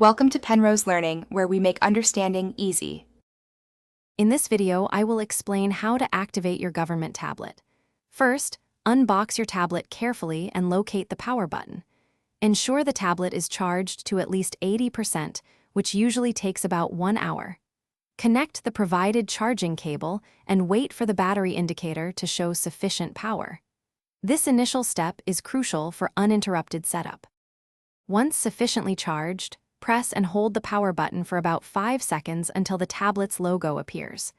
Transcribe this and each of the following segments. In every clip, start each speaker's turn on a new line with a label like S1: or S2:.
S1: Welcome to Penrose Learning, where we make understanding easy.
S2: In this video, I will explain how to activate your government tablet. First, unbox your tablet carefully and locate the power button. Ensure the tablet is charged to at least 80%, which usually takes about 1 hour. Connect the provided charging cable and wait for the battery indicator to show sufficient power. This initial step is crucial for uninterrupted setup. Once sufficiently charged, press and hold the power button for about 5 seconds until the tablet's logo appears.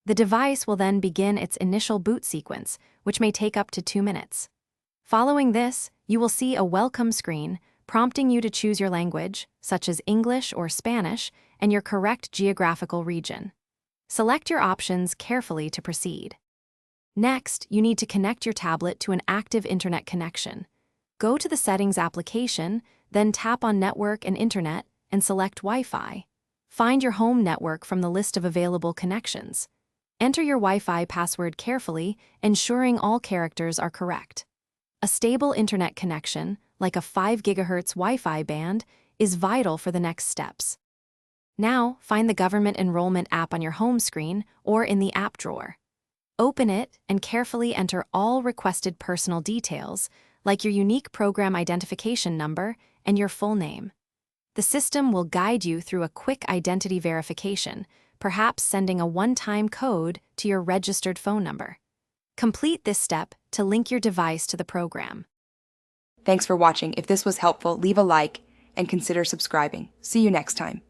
S2: The device will then begin its initial boot sequence, which may take up to 2 minutes. Following this, you will see a welcome screen prompting you to choose your language, such as English or Spanish, and your correct geographical region. Select your options carefully to proceed. Next, you need to connect your tablet to an active internet connection. Go to the Settings application, then tap on Network and Internet and select Wi-Fi. Find your home network from the list of available connections. Enter your Wi-Fi password carefully, ensuring all characters are correct. A stable internet connection, like a 5 GHz Wi-Fi band, is vital for the next steps. Now, find the Government Enrollment app on your home screen or in the app drawer. Open it and carefully enter all requested personal details, like your unique program identification number and your full name. The system will guide you through a quick identity verification, perhaps sending a one-time code to your registered phone number. Complete this step to link your device to the program.
S1: Thanks for watching. If this was helpful, leave a like and consider subscribing. See you next time.